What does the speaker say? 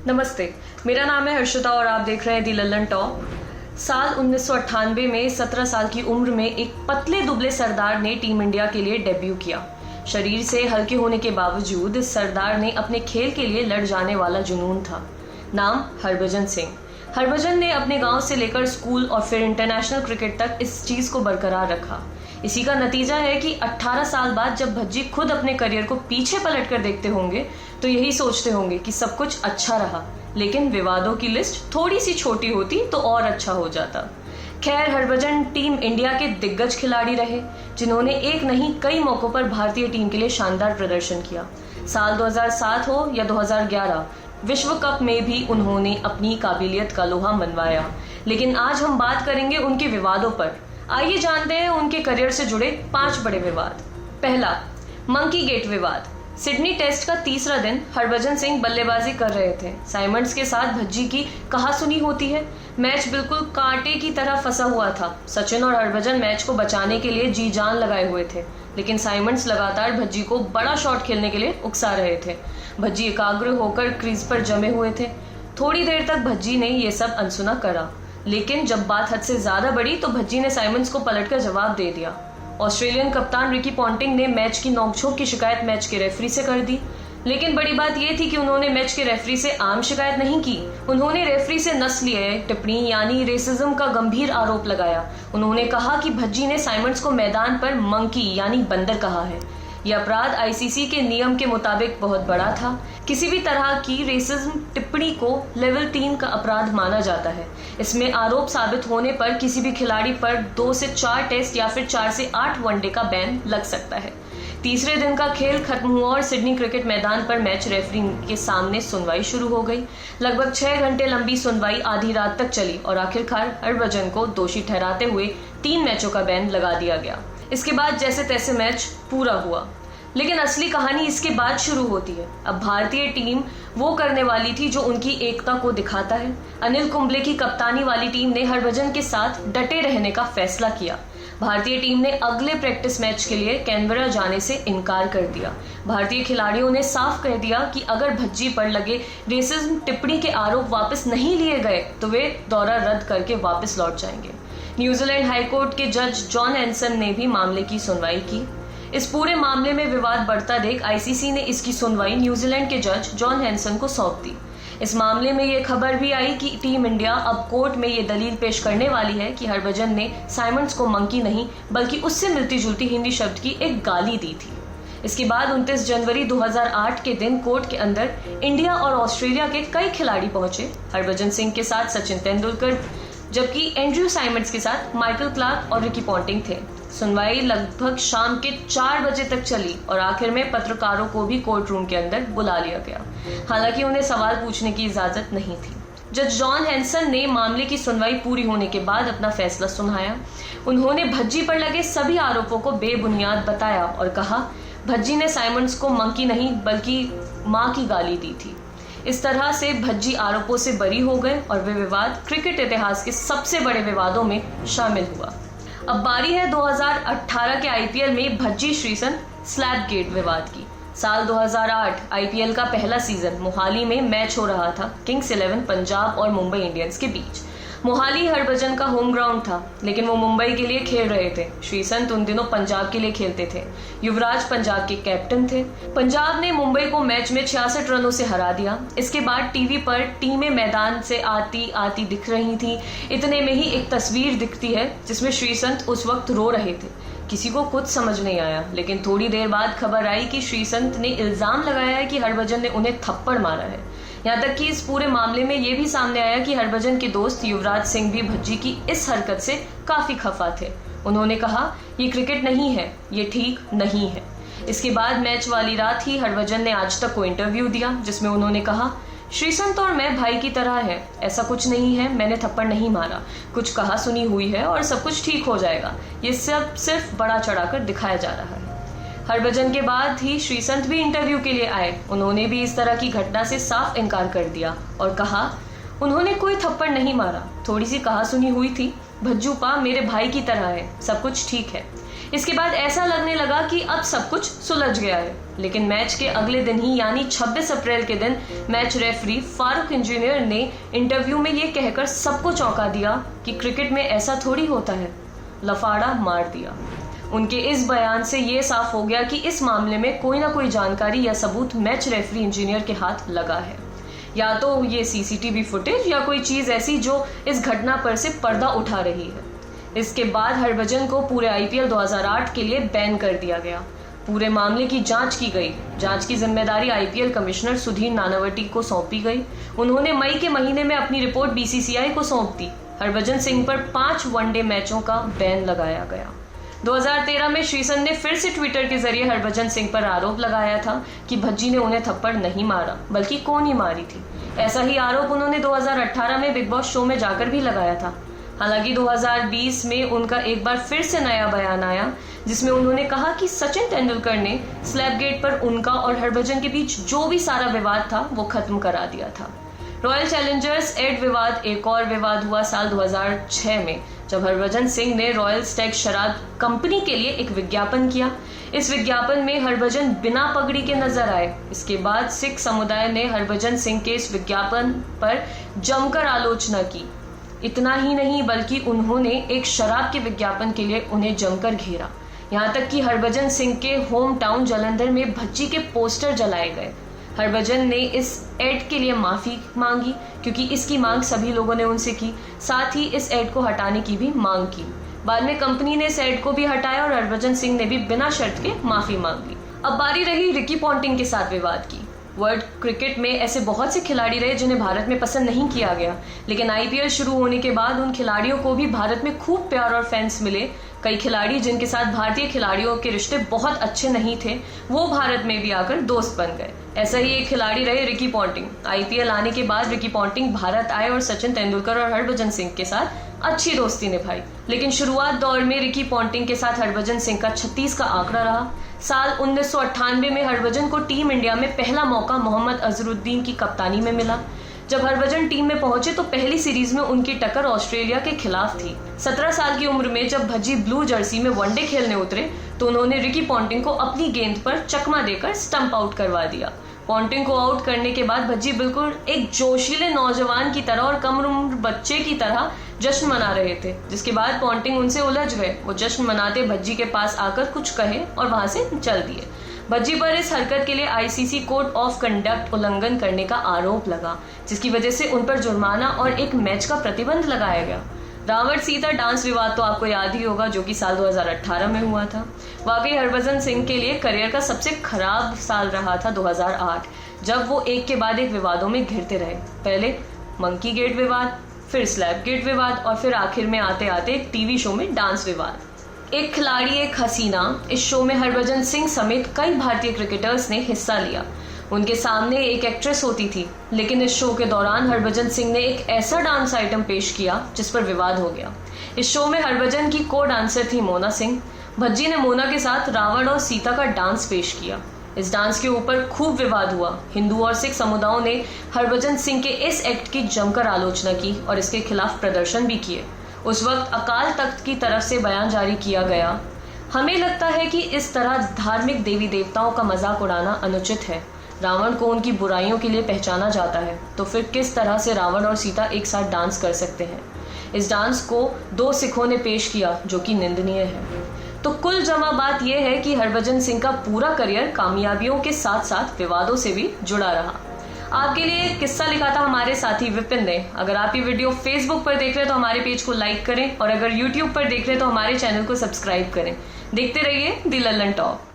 नमस्ते, मेरा नाम है हर्षिता और आप देख रहे हैं दी लल्लन टॉप। साल 1998 में 17 साल की उम्र में एक पतले दुबले सरदार ने टीम इंडिया के लिए डेब्यू किया। शरीर से हल्के होने के बावजूद इस सरदार ने अपने खेल के लिए लड़ जाने वाला जुनून था। नाम हरभजन सिंह। हरभजन ने अपने गांव से लेकर स्कूल और फिर इंटरनेशनल क्रिकेट तक इस चीज को बरकरार रखा। इसी का नतीजा है कि 18 साल बाद जब भज्जी खुद अपने करियर को पीछे पलट कर देखते होंगे तो यही सोचते होंगे कि सब कुछ अच्छा रहा, लेकिन विवादों की लिस्ट थोड़ी सी छोटी होती तो और अच्छा हो जाता। खैर, हरभजन टीम इंडिया के दिग्गज खिलाड़ी रहे जिन्होंने एक नहीं कई मौकों पर भारतीय टीम के लिए शानदार प्रदर्शन किया। साल 2007 हो या 2011, विश्व कप में भी उन्होंने अपनी काबिलियत का लोहा मनवाया। लेकिन आज हम बात करेंगे उनके विवादों पर। आइए जानते हैं उनके करियर से जुड़े 5 बड़े विवाद। पहला, मंकी गेट विवाद। सिडनी टेस्ट का तीसरा दिन हरभजन सिंह बल्लेबाजी कर रहे थे। साइमंड्स के साथ भज्जी की कहासुनी होती है। मैच बिल्कुल कांटे की तरह फंसा हुआ था। सचिन और हरभजन मैच को बचाने के लिए जी जान लगाए हुए थे, लेकिन साइमंड्स लगातार भज्जी को बड़ा शॉट खेलने के लिए उकसा रहे थे। भज्जी एकाग्र होकर क्रीज पर जमे हुए थे। थोड़ी देर तक भज्जी ने ये सब अनसुना करा, लेकिन जब बात हद से ज्यादा बढ़ी तो भज्जी ने साइमंड्स को पलटकर जवाब दे दिया। ऑस्ट्रेलियन कप्तान रिकी पॉन्टिंग ने मैच की नोकझोंक की शिकायत मैच के रेफरी से कर दी। लेकिन बड़ी बात यह थी कि उन्होंने मैच के रेफरी से आम शिकायत नहीं की। उन्होंने रेफरी से नस्लीय टिप्पणी यानी रेसिज्म का गंभीर आरोप लगाया। उन्होंने कहा कि भज्जी ने साइमंड्स को मैदान पर मंकी यानी बंदर कहा है। यह अपराध आईसीसी के नियम के मुताबिक बहुत बड़ा था। किसी भी तरह की रेसिज्म टिप्पणी को लेवल 3 का अपराध माना जाता है। इसमें आरोप साबित होने पर किसी भी खिलाड़ी पर 2 से 4 टेस्ट या फिर 4 से 8 वनडे का बैन लग सकता है। तीसरे दिन का खेल खत्म हुआ और सिडनी क्रिकेट मैदान पर मैच रेफरी के सामने सुनवाई शुरू हो गई। लगभग 6 घंटे लंबी सुनवाई आधी रात तक चली और आखिरकार हरभजन को दोषी ठहराते हुए 3 मैचों का बैन लगा दिया गया। इसके बाद जैसे तैसे मैच पूरा हुआ, लेकिन असली कहानी इसके बाद शुरू होती है। अब भारतीय टीम वो करने वाली थी जो उनकी एकता को दिखाता है। अनिल कुंबले की कप्तानी वाली टीम ने हरभजन के साथ डटे रहने का फैसला किया। भारतीय टीम ने अगले प्रैक्टिस मैच के लिए कैनबरा जाने से इनकार कर दिया। भारतीय खिलाड़ियों ने साफ कह दिया कि अगर भज्जी पर लगे रेसिज्म टिप्पणी के आरोप वापस नहीं लिए गए तो वे दौरा रद्द करके वापस लौट जाएंगे। न्यूजीलैंड हाईकोर्ट के जज जॉन हैंसन ने भी मामले की सुनवाई की। इस पूरे मामले में विवाद बढ़ता देख आईसीसी ने इसकी सुनवाई न्यूजीलैंड के जज जॉन हैंसन को सौंप दी। इस मामले में ये खबर भी आई कि टीम इंडिया अब कोर्ट में ये दलील पेश करने वाली है कि हरभजन ने साइमंड्स को मंकी नहीं बल्कि उससे मिलती जुलती हिंदी शब्द की एक गाली दी थी। इसके बाद 29 जनवरी 2008 के दिन कोर्ट के अंदर इंडिया और ऑस्ट्रेलिया के कई खिलाड़ी पहुंचे। हरभजन सिंह के साथ सचिन तेंदुलकर, जबकि एंड्रयू साइमंड्स के साथ माइकल क्लार्क और रिकी पॉन्टिंग थे। सुनवाई लगभग शाम के 4 बजे तक चली और आखिर में पत्रकारों को भी कोर्ट रूम के अंदर बुला लिया गया। हालांकि उन्हें सवाल पूछने की इजाजत नहीं थी। जज जॉन हैंसन ने मामले की सुनवाई पूरी होने के बाद अपना फैसला सुनाया। उन्होंने भज्जी पर लगे सभी आरोपों को बेबुनियाद बताया और कहा, भज्जी ने साइमंड्स को मंकी नहीं बल्कि मां की गाली दी थी। इस तरह से भज्जी आरोपों से बरी हो गए और वे विवाद क्रिकेट इतिहास के सबसे बड़े विवादों में शामिल हुआ। अब बारी है 2018 के आईपीएल में भज्जी श्रीसंत स्लैब गेट विवाद की। साल 2008 आईपीएल का पहला सीजन मोहाली में मैच हो रहा था किंग्स 11 पंजाब और मुंबई इंडियंस के बीच। मोहाली हरभजन का होम ग्राउंड था, लेकिन वो मुंबई के लिए खेल रहे थे। श्रीसंत उन दिनों पंजाब के लिए खेलते थे। युवराज पंजाब के कैप्टन थे। पंजाब ने मुंबई को मैच में 66 रनों से हरा दिया। इसके बाद टीवी पर टीमें मैदान से आती आती दिख रही थी। इतने में ही एक तस्वीर दिखती है जिसमें श्रीसंत उस वक्त रो रहे थे। किसी को कुछ समझ नहीं आया, लेकिन थोड़ी देर बाद खबर आई कि श्रीसंत ने इल्जाम लगाया है कि हरभजन ने उन्हें थप्पड़ मारा है। यहाँ तक कि इस पूरे मामले में यह भी सामने आया कि हरभजन के दोस्त युवराज सिंह भी भज्जी की इस हरकत से काफी खफा थे। उन्होंने कहा, ये क्रिकेट नहीं है, ये ठीक नहीं है। इसके बाद मैच वाली रात ही हरभजन ने आज तक को इंटरव्यू दिया जिसमें उन्होंने कहा, श्रीसंत और मैं भाई की तरह है, ऐसा कुछ नहीं है, मैंने थप्पड़ नहीं मारा, कुछ कहा सुनी हुई है और सब कुछ ठीक हो जाएगा। ये सब सिर्फ बड़ा चढ़ाकर दिखाया जा रहा है। हरभजन के बाद ही श्रीसंत भी इंटरव्यू के लिए आए। उन्होंने भी इस तरह की घटना से साफ इनकार कर दिया और कहा, उन्होंने कोई थप्पड़ नहीं मारा, थोड़ी सी कहा सुनी हुई थी। भज्जूपा मेरे भाई की तरह है, सब कुछ ठीक है। इसके बाद ऐसा लगने लगा कि अब सब कुछ सुलझ गया है। लेकिन मैच के अगले दिन ही यानी 26 अप्रैल के दिन मैच रेफरी फारूक इंजीनियर ने इंटरव्यू में ये कहकर सबको चौंका दिया कि क्रिकेट में ऐसा थोड़ी होता है, लफाड़ा मार दिया। उनके इस बयान से ये साफ हो गया कि इस मामले में कोई ना कोई जानकारी या सबूत मैच रेफरी इंजीनियर के हाथ लगा है, या तो ये सीसीटीवी फुटेज या कोई चीज ऐसी जो इस घटना पर से पर्दा उठा रही है। इसके बाद हरभजन को पूरे आईपीएल 2008 के लिए बैन कर दिया गया। पूरे मामले की जांच की गई। जांच की जिम्मेदारी आईपीएल कमिश्नर सुधीर नानावटी को सौंपी गई। उन्होंने मई के महीने में अपनी रिपोर्ट बीसीसीआई को सौंप दी। हरभजन सिंह पर 5 वनडे मैचों का बैन लगाया गया। 2013 में श्रीसंत ने फिर से ट्विटर के जरिए हरभजन सिंह पर आरोप लगाया था कि भज्जी ने उन्हें थप्पड़ नहीं मारा बल्कि कोहनी मारी थी। ऐसा ही आरोप उन्होंने 2018 में बिग बॉस शो में जाकर भी लगाया था। हालांकि 2020 में उनका एक बार फिर से नया बयान आया जिसमें उन्होंने कहा कि सचिन तेंदुलकर ने स्लैपगेट पर उनका और हरभजन के बीच जो भी सारा विवाद था वो खत्म करा दिया था। रॉयल चैलेंजर्स एड विवाद एक और विवाद हुआ साल 2006 में, जब हरभजन सिंह ने रॉयल स्टैग शराब कंपनी के लिए एक विज्ञापन किया। इस विज्ञापन में हरभजन बिना पगड़ी के नजर आए। इसके बाद सिख समुदाय ने हरभजन सिंह के इस विज्ञापन पर जमकर आलोचना की। इतना ही नहीं बल्कि उन्होंने एक शराब के विज्ञापन के लिए उन्हें जमकर घेरा। यहाँ तक कि हरभजन सिंह के होम टाउन जालंधर में भज्जी के पोस्टर जलाए गए। हरभजन ने इस एड के लिए माफी मांगी क्योंकि इसकी मांग सभी लोगों ने उनसे की। साथ ही इस एड को हटाने की भी मांग की। बाद में कंपनी ने इस एड को भी हटाया और हरभजन सिंह ने भी बिना शर्त के माफी मांग ली। अब बारी रही रिकी पॉन्टिंग के साथ विवाद की। वर्ल्ड क्रिकेट में ऐसे बहुत से खिलाड़ी रहे जिन्हें भारत में पसंद नहीं किया गया, लेकिन आईपीएल शुरू होने के बाद उन खिलाड़ियों को भी भारत में खूब प्यार और फैंस मिले। कई खिलाड़ी जिनके साथ भारतीय खिलाड़ियों के रिश्ते बहुत अच्छे नहीं थे, वो भारत में भी आकर दोस्त बन गए। ऐसा ही एक खिलाड़ी रहे रिकी पॉन्टिंग। आईपीएल आने के बाद रिकी पॉन्टिंग भारत आए और सचिन तेंदुलकर और हरभजन सिंह के साथ अच्छी दोस्ती निभाई। लेकिन शुरुआत दौर में रिकी पॉन्टिंग के साथ हरभजन सिंह का 36 का आंकड़ा रहा। साल 1998 में हरभजन को टीम इंडिया में पहला मौका मोहम्मद अजहरुद्दीन की कप्तानी में मिला। जब हरभजन टीम में पहुंचे तो पहली सीरीज में उनकी टक्कर ऑस्ट्रेलिया के खिलाफ थी। 17 साल की उम्र में जब भज्जी ब्लू जर्सी में वनडे खेलने उतरे तो उन्होंने रिकी पॉन्टिंग को अपनी गेंद पर चकमा देकर स्टंप आउट करवा दिया। पॉन्टिंग को आउट करने के बाद भज्जी बिल्कुल एक जोशीले नौजवान की तरह और कम उम्र बच्चे की तरह जश्न मना रहे थे, जिसके बाद पॉन्टिंग उनसे उलझ गए। वो जश्न मनाते भज्जी के पास आकर कुछ कहे और वहां से चल दिए। भज्जी पर इस हरकत के लिए आईसीसी कोड ऑफ कंडक्ट उल्लंघन करने का आरोप लगा, जिसकी वजह से उन पर जुर्माना और एक मैच का प्रतिबंध लगाया गया। रावण सीता डांस विवाद तो आपको याद ही होगा, जो कि साल 2018 में हुआ था। वाकई हरभजन सिंह के लिए करियर का सबसे खराब साल रहा था 2008, जब वो एक के बाद एक विवादों में घिरते रहे। पहले मंकी गेट विवाद, फिर स्लैप गेट विवाद और फिर आखिर में आते आते एक टीवी शो में डांस विवाद। एक खिलाड़ी एक हसीना, इस शो में हरभजन सिंह समेत कई भारतीय क्रिकेटर्स ने हिस्सा लिया। उनके सामने एक एक्ट्रेस होती थी, लेकिन इस शो के दौरान हरभजन सिंह ने एक ऐसा डांस आइटम पेश किया जिस पर विवाद हो गया। इस शो में हरभजन की को डांसर थी मोना सिंह। भज्जी ने मोना के साथ रावण और सीता का डांस पेश किया। इस डांस के ऊपर खूब विवाद हुआ। हिंदू और सिख समुदायों ने हरभजन सिंह के इस एक्ट की जमकर आलोचना की और इसके खिलाफ प्रदर्शन भी किए। उस वक्त अकाल तख्त की तरफ से बयान जारी किया गया। हमें लगता है कि इस तरह धार्मिक देवी देवताओं का मजाक उड़ाना अनुचित है। रावण को उनकी बुराइयों के लिए पहचाना जाता है, तो फिर किस तरह से रावण और सीता एक साथ डांस कर सकते हैं। इस डांस को 2 सिखों ने पेश किया, जो कि निंदनीय है। तो कुल जमा बात यह है कि हरभजन सिंह का पूरा करियर कामयाबियों के साथ साथ विवादों से भी जुड़ा रहा। आपके लिए एक किस्सा लिखा था हमारे साथी विपिन ने। अगर आप ये वीडियो फेसबुक पर देख रहे हैं तो हमारे पेज को लाइक करें और अगर यूट्यूब पर देख रहे हैं तो हमारे चैनल को सब्सक्राइब करें। देखते रहिए दी लल्लन टॉक।